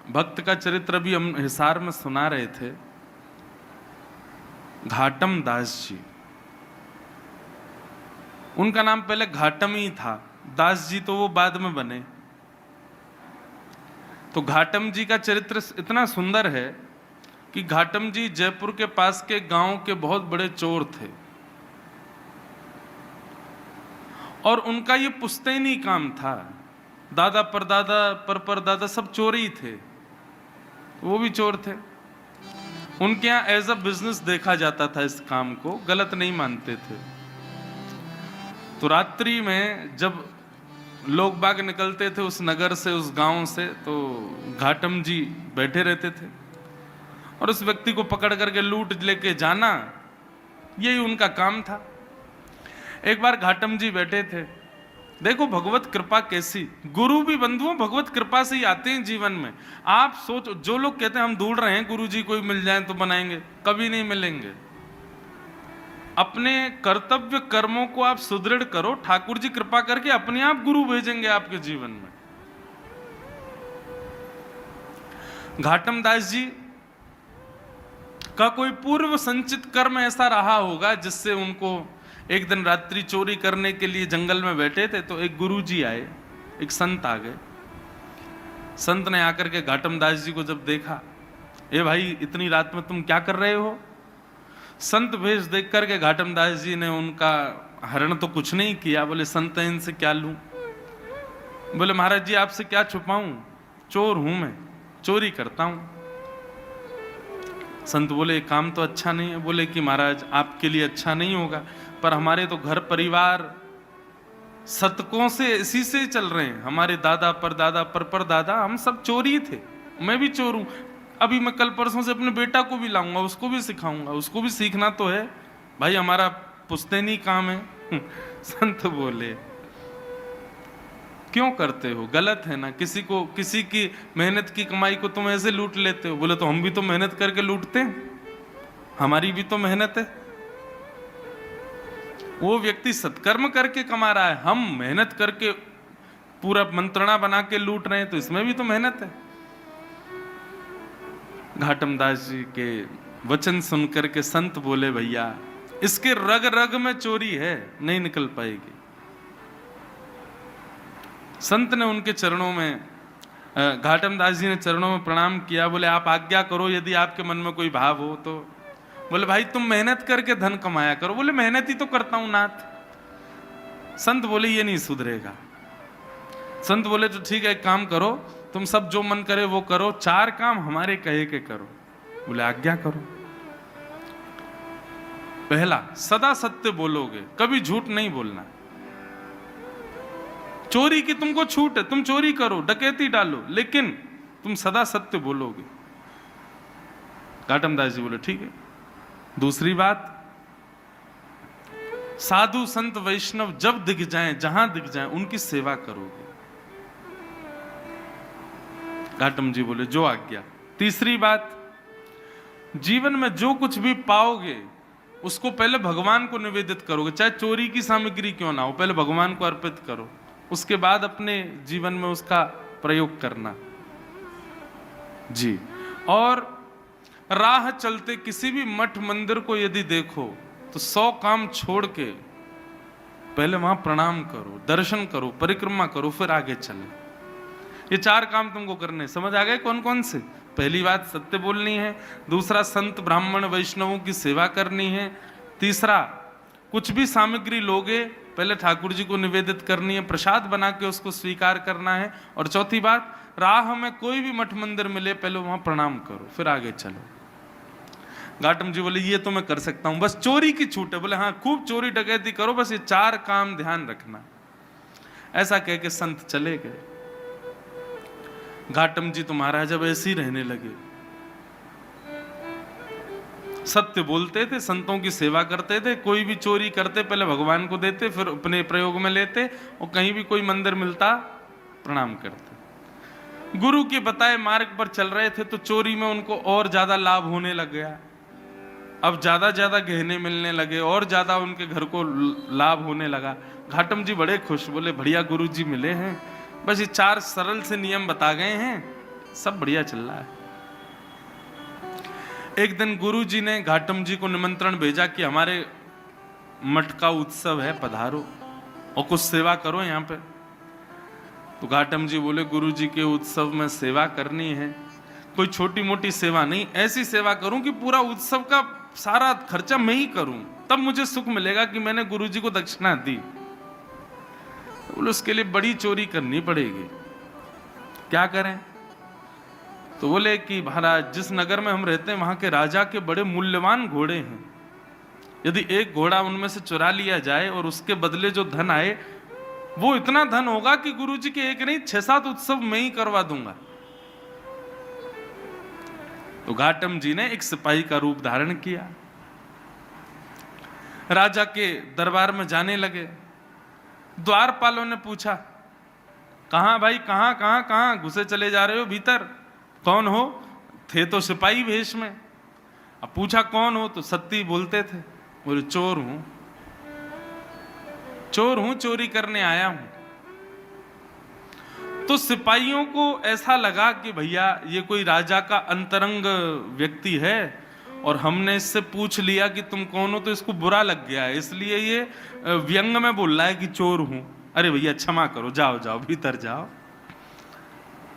भक्त का चरित्र अभी हम हिसार में सुना रहे थे। घाटम दास जी, उनका नाम पहले घाटम ही था, दास जी तो वो बाद में बने। तो घाटम जी का चरित्र इतना सुंदर है कि घाटम जी जयपुर के पास के गांव के बहुत बड़े चोर थे और उनका ये पुश्तैनी काम था। दादा परदादा सब चोर ही थे, वो भी चोर थे। उनके यहाँ एज अ बिजनेस देखा जाता था, इस काम को गलत नहीं मानते थे। तो रात्रि में जब लोग बाग निकलते थे उस नगर से, उस गांव से, तो घाटम जी बैठे रहते थे और उस व्यक्ति को पकड़ करके लूट लेके जाना, यही उनका काम था। एक बार घाटम जी बैठे थे, देखो भगवत कृपा कैसी, गुरु भी बंधुओं भगवत कृपा से ही आते हैं जीवन में। आप सोचो, जो लोग कहते हैं हम ढूंढ रहे हैं गुरु जी कोई मिल जाए तो बनाएंगे, कभी नहीं मिलेंगे। अपने कर्तव्य कर्मों को आप सुदृढ़ करो, ठाकुर जी कृपा करके अपने आप गुरु भेजेंगे आपके जीवन में। घाटम दास जी का कोई पूर्व संचित कर्म ऐसा रहा होगा जिससे उनको एक दिन रात्रि चोरी करने के लिए जंगल में बैठे थे, तो एक गुरुजी आए, एक संत आ गए। संत ने आकर के घाटम दास जी को जब देखा, ए भाई इतनी रात में तुम क्या कर रहे हो? संत भेष देख करके घाटम दास जी ने उनका हरण तो कुछ नहीं किया, बोले संत इनसे क्या लूं? बोले महाराज जी आपसे क्या छुपाऊं, चोर हूं मैं, चोरी करता हूं। संत बोले काम तो अच्छा नहीं है। बोले कि महाराज आपके लिए अच्छा नहीं होगा, पर हमारे तो घर परिवार शतकों से इसी से चल रहे हैं। हमारे दादा परदादा हम सब चोर ही थे, मैं भी चोर हूं। अभी मैं कल परसों से अपने बेटा को भी लाऊंगा, उसको भी सिखाऊंगा, उसको भी सीखना तो है भाई, हमारा पुश्तैनी काम है। संत बोले क्यों करते हो, गलत है ना, किसी की मेहनत की कमाई को तुम ऐसे लूट लेते हो। बोले तो हम भी तो मेहनत करके लूटते हैं, हमारी भी तो मेहनत है। वो व्यक्ति सत्कर्म करके कमा रहा है, हम मेहनत करके पूरा मंत्रणा बना के लूट रहे हैं, तो इसमें भी तो मेहनत है। घाटम दास जी के वचन सुनकर के संत बोले भैया इसके रग रग में चोरी है, नहीं निकल पाएगी। संत ने उनके चरणों में, घाटम दास जी ने चरणों में प्रणाम किया। बोले आप आज्ञा करो, यदि आपके मन में कोई भाव हो तो। बोले भाई तुम मेहनत करके धन कमाया करो। बोले मेहनत ही तो करता हूं नाथ। संत बोले ये नहीं सुधरेगा। संत बोले तो ठीक है, एक काम करो, तुम सब जो मन करे वो करो, 4 काम हमारे कहे के करो। बोले आज्ञा करो। पहला, सदा सत्य बोलोगे, कभी झूठ नहीं बोलना। चोरी की तुमको छूट है, तुम चोरी करो, डकैती डालो, लेकिन तुम सदा सत्य बोलोगे। घाटम दास जी बोले ठीक है। दूसरी बात, साधु संत वैष्णव जब दिख जाएं, जहां दिख जाएं, उनकी सेवा करोगे। घाटम जी बोले जो आज्ञा। तीसरी बात, जीवन में जो कुछ भी पाओगे उसको पहले भगवान को निवेदित करोगे, चाहे चोरी की सामग्री क्यों ना हो, पहले भगवान को अर्पित करो, उसके बाद अपने जीवन में उसका प्रयोग करना जी। और राह चलते किसी भी मठ मंदिर को यदि देखो तो 100 काम छोड़ के पहले वहां प्रणाम करो, दर्शन करो, परिक्रमा करो, फिर आगे चले। ये 4 काम तुमको करने, समझ आ गए कौन कौन से? पहली बात सत्य बोलनी है, दूसरा संत ब्राह्मण वैष्णवों की सेवा करनी है, तीसरा कुछ भी सामग्री लोगे पहले ठाकुर जी को निवेदित करनी है, प्रसाद बना के उसको स्वीकार करना है, और चौथी बात, राह में कोई भी मठ मंदिर मिले पहले वहां प्रणाम करो, फिर आगे चलो। घाटम जी बोले ये तो मैं कर सकता हूं, बस चोरी की छूट है। बोले हाँ खूब चोरी डकैती करो, बस ये 4 काम ध्यान रखना। ऐसा कह के संत चले गए। घाटम जी तो महाराज अब ऐसे ही रहने लगे, सत्य बोलते थे, संतों की सेवा करते थे, कोई भी चोरी करते पहले भगवान को देते, फिर अपने प्रयोग में लेते, और कहीं भी कोई मंदिर मिलता प्रणाम करते। गुरु के बताए मार्ग पर चल रहे थे तो चोरी में उनको और ज्यादा लाभ होने लग गया। अब ज्यादा गहने मिलने लगे और ज्यादा उनके घर को लाभ होने लगा। घाटम जी बड़े खुश, बोले बढ़िया गुरु जी मिले हैं, बस ये 4 सरल से नियम बता गए हैं, सब बढ़िया चल रहा है। एक दिन गुरुजी ने घाटम जी को निमंत्रण भेजा कि हमारे मठ का उत्सव है, पधारो और कुछ सेवा करो यहाँ पे। तो घाटम जी बोले, गुरुजी के उत्सव में सेवा करनी है, कोई छोटी मोटी सेवा नहीं, ऐसी सेवा करूं कि पूरा उत्सव का सारा खर्चा मैं ही करूं, तब मुझे सुख मिलेगा कि मैंने गुरुजी को दक्षिणा दी। बोले उसके लिए बड़ी चोरी करनी पड़ेगी, क्या करें? तो बोले कि महाराज, जिस नगर में हम रहते हैं वहां के राजा के बड़े मूल्यवान घोड़े हैं, यदि एक घोड़ा उनमें से चुरा लिया जाए और उसके बदले जो धन आए वो इतना धन होगा कि गुरुजी के एक नहीं 6-7 उत्सव मैं ही करवा दूंगा। तो घाटम जी ने एक सिपाही का रूप धारण किया, राजा के दरबार में जाने लगे। द्वारपालों ने पूछा, कहां भाई, कहां कहां कहां घुसे चले जा रहे हो भीतर? कौन हो? थे तो सिपाही वेश में। अब पूछा कौन हो, तो सत्य बोलते थे। बोले चोर हूं, चोर हूं, चोरी करने आया हूं। तो सिपाहियों को ऐसा लगा कि भैया ये कोई राजा का अंतरंग व्यक्ति है और हमने इससे पूछ लिया कि तुम कौन हो, तो इसको बुरा लग गया है, इसलिए ये व्यंग में बोल रहा है कि चोर हूं। अरे भैया क्षमा करो, जाओ जाओ भीतर जाओ।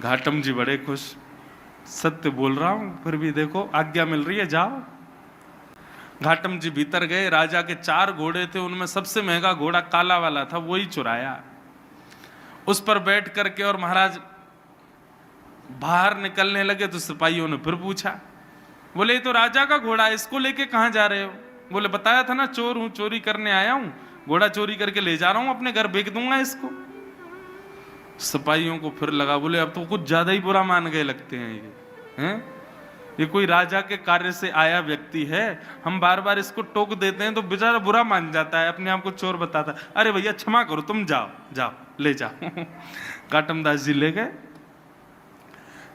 घाटम जी बड़े खुश, सत्य बोल रहा हूं फिर भी देखो आज्ञा मिल रही है, जाओ। घाटम जी भीतर गए। राजा के 4 घोड़े थे, उनमें सबसे महंगा घोड़ा काला वाला था, वही चुराया। उस पर बैठ करके और महाराज बाहर निकलने लगे तो सिपाहियों ने फिर पूछा, बोले ये तो राजा का घोड़ा है, इसको लेके कहां जा रहे हो? बोले बताया था ना चोर हूं, चोरी करने आया हूं, घोड़ा चोरी करके ले जा रहा हूं, अपने घर बेच दूंगा इसको। सिपाहियों को फिर लगा, बोले अब तो कुछ ज्यादा ही बुरा मान गए लगते हैं ये, हैं? ये कोई राजा के कार्य से आया व्यक्ति है, हम बार बार इसको टोक देते हैं तो बेचारा बुरा मान जाता है, अपने आप को चोर बताता है। अरे भैया क्षमा करो, तुम जाओ जाओ ले जाओ। घाटम दास जी ले गए।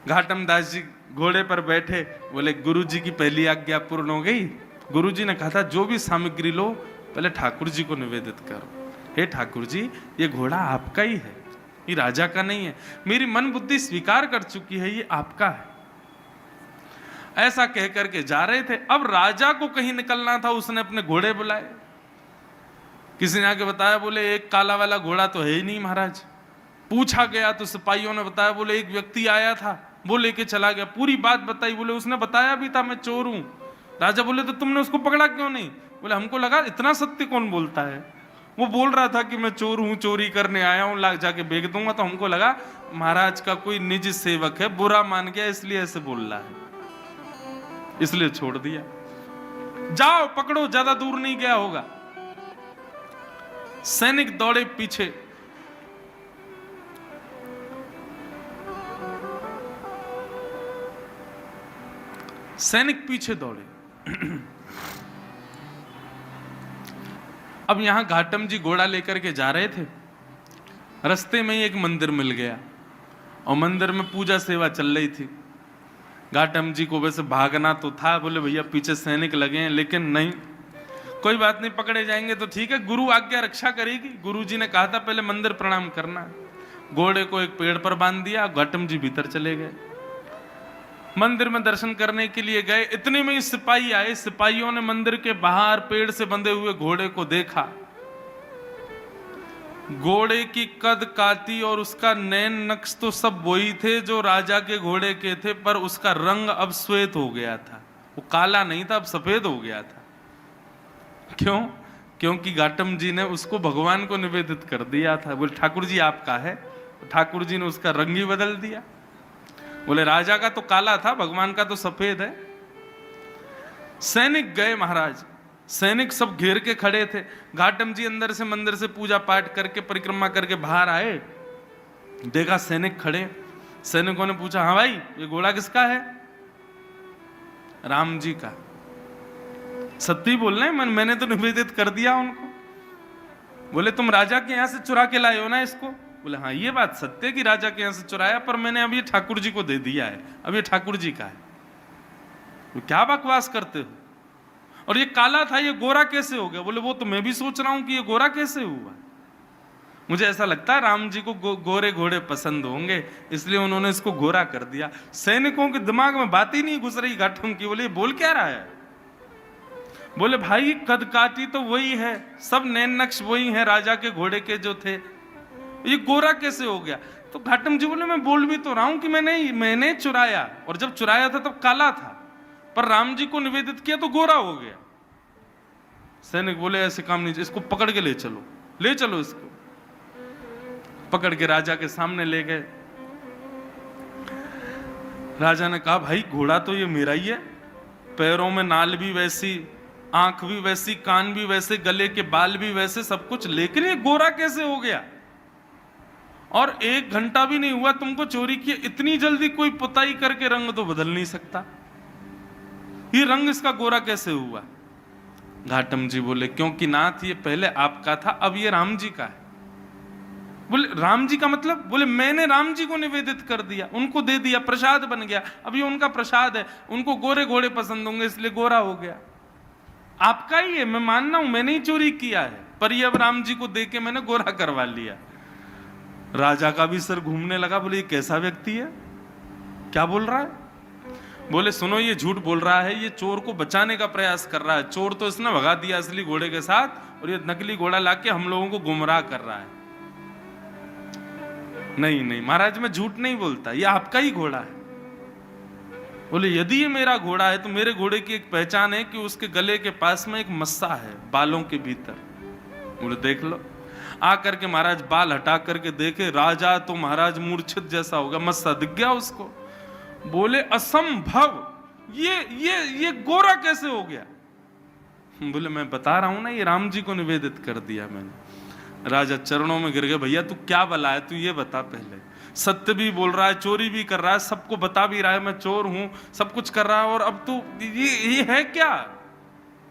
घाटम दास जी घोड़े पर बैठे, बोले गुरुजी की पहली आज्ञा पूर्ण हो गई। गुरुजी ने कहा था जो भी सामग्री लो पहले ठाकुर जी को निवेदित करो। हे ठाकुर जी, ये घोड़ा आपका ही है, ये राजा का नहीं है, मेरी मन बुद्धि स्वीकार कर चुकी है, ये आपका है। ऐसा कह करके जा रहे थे। अब राजा को कहीं निकलना था, उसने अपने घोड़े बुलाए। किसी ने आके बताया, बोले एक काला वाला घोड़ा तो है ही नहीं महाराज। पूछा गया तो सिपाहियों ने बताया, बोले एक व्यक्ति आया था वो लेके चला गया। पूरी बात बताई, बोले उसने बताया भी था मैं चोर हूं। राजा बोले तो तुमने उसको पकड़ा क्यों नहीं? बोले हमको लगा इतना सत्य कौन बोलता है, वो बोल रहा था कि मैं चोर हूं, चोरी करने आया हूं, लाग जाके बेच दूंगा। तो हमको लगा महाराज का कोई निजी सेवक है, बुरा मान गया इसलिए ऐसे बोल रहा है, इसलिए छोड़ दिया। जाओ पकड़ो, ज्यादा दूर नहीं गया होगा। सैनिक दौड़े पीछे। सैनिक पीछे दौड़े। अब यहां घाटम जी घोड़ा लेकर के जा रहे थे, रास्ते में ही एक मंदिर मिल गया और मंदिर में पूजा सेवा चल रही थी। घाटम जी को वैसे भागना तो था, बोले भैया पीछे सैनिक लगे हैं, लेकिन नहीं, कोई बात नहीं, पकड़े जाएंगे तो ठीक है, गुरु आज्ञा रक्षा करेगी। गुरु जी ने कहा था पहले मंदिर प्रणाम करना। घोड़े को एक पेड़ पर बांध दिया, घाटम जी भीतर चले गए। मंदिर में दर्शन करने के लिए गए, इतने में ही सिपाही आए। सिपाहियों ने मंदिर के बाहर पेड़ से बंधे हुए घोड़े को देखा। घोड़े की कद काती और उसका नैन नक्श तो सब वही थे जो राजा के घोड़े के थे, पर उसका रंग अब श्वेत हो गया था, वो काला नहीं था, अब सफेद हो गया था। क्यों? क्योंकि घाटम जी ने उसको भगवान को निवेदित कर दिया था। बोले ठाकुर जी आपका है, ठाकुर जी ने उसका रंग ही बदल दिया। बोले राजा का तो काला था, भगवान का तो सफेद है। सैनिक गए महाराज, सैनिक सब घेर के खड़े थे। घाटम जी अंदर से मंदिर से पूजा पाठ करके परिक्रमा करके बाहर आए, देखा सैनिक खड़े। सैनिकों ने पूछा, हाँ भाई ये घोड़ा किसका है? राम जी का। सत्य बोल रहे हैं, मैंने तो निवेदित कर दिया उनको। बोले तुम राजा के यहां से चुरा के लाए हो ना इसको? बोले हाँ ये बात सत्य कि राजा के यहां से चुराया, पर मैंने अब ये ठाकुर जी को दे दिया है, अब ये ठाकुर जी का है। तो क्या बकवास करते हो? और ये काला था, ये गोरा कैसे हो गया? बोले वो तो मैं भी सोच रहा हूं कि ये गोरा कैसे हुआ। मुझे ऐसा लगता है राम जी को गोरे घोड़े पसंद होंगे, इसलिए उन्होंने इसको गोरा कर दिया। सैनिकों के दिमाग में बात ही नहीं घुस रही घाटम की। बोले बोल क्या रहा है? बोले भाई कद काठी तो वही है, सब नैन नक्श वही है राजा के घोड़े के जो थे, ये गोरा कैसे हो गया? तो घाटम जी बोले मैं बोल भी तो रहा हूं कि मैंने चुराया, और जब चुराया था तब काला था, पर राम जी को निवेदित किया तो गोरा हो गया। सैनिक बोले ऐसे काम नहीं, इसको पकड़ के ले चलो, ले चलो इसको। पकड़ के राजा के सामने ले गए। राजा ने कहा भाई घोड़ा तो ये मेरा ही है, पैरों में नाल भी वैसी, आंख भी वैसी, कान भी वैसे, गले के बाल भी वैसे, सब कुछ, लेकिन ये गोरा कैसे हो गया? और 1 घंटा भी नहीं हुआ तुमको चोरी किए, इतनी जल्दी कोई पुताई करके रंग तो बदल नहीं सकता, ये रंग इसका गोरा कैसे हुआ? घाटम जी बोले क्योंकि नाथ ये पहले आपका था, अब ये राम जी का है। बोले राम जी का मतलब? बोले मैंने राम जी को निवेदित कर दिया, उनको दे दिया, प्रसाद बन गया, अब ये उनका प्रसाद है, उनको गोरे घोड़े पसंद होंगे इसलिए गोरा हो गया। आपका ही है, मैं मानना हूं मैंने ही चोरी किया है, पर ये अब राम जी को दे के मैंने गोरा करवा लिया। राजा का भी सर घूमने लगा। बोले ये कैसा व्यक्ति है, क्या बोल रहा है? बोले सुनो ये झूठ बोल रहा है, ये चोर को बचाने का प्रयास कर रहा है, चोर तो इसने भगा दिया असली घोड़े के साथ, और ये नकली घोड़ा लाके हम लोगों को गुमराह कर रहा है। नहीं नहीं महाराज मैं झूठ नहीं बोलता, ये आपका ही घोड़ा है। बोले यदि ये मेरा घोड़ा है तो मेरे घोड़े की एक पहचान है कि उसके गले के पास में एक मस्सा है बालों के भीतर। बोले देख लो। आकर के महाराज बाल हटा करके देखे, राजा तो महाराज मूर्छित जैसा हो गया, मस्सा दिख गया उसको। बोले असंभव, ये गोरा कैसे हो गया? बोले मैं बता रहा हूं ना, ये राम जी को निवेदित कर दिया मैंने। राजा चरणों में गिर गए, भैया तू क्या बला है, तू ये बता पहले, सत्य भी बोल रहा है, चोरी भी कर रहा है, सबको बता भी रहा है मैं चोर हूं, सब कुछ कर रहा है, और अब तू ये है क्या?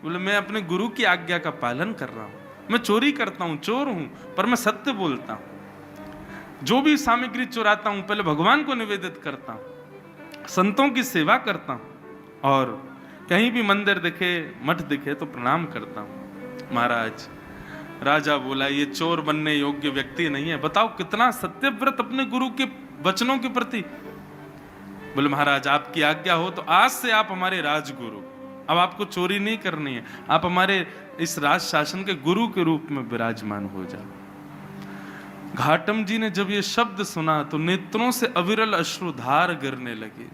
बोले मैं अपने गुरु की आज्ञा का पालन कर रहा हूं, मैं चोरी करता हूं, चोर हूं, पर मैं सत्य बोलता हूं। जो भी सामग्री चुराता हूं पहले भगवान को निवेदित करता हूं, संतों की सेवा करता हूं, और कहीं भी मंदिर दिखे, मठ दिखे तो प्रणाम करता हूं। महाराज राजा बोला ये चोर बनने योग्य व्यक्ति नहीं है, बताओ कितना सत्यव्रत अपने गुरु के वचनों के प्रति। बोले महाराज आपकी आज्ञा हो तो आज से आप हमारे राजगुरु, अब आपको चोरी नहीं करनी है, आप हमारे इस राज शासन के गुरु के रूप में विराजमान हो जाओ। घाटम जी ने जब ये शब्द सुना तो नेत्रों से अविरल अश्रुधार गिरने लगे।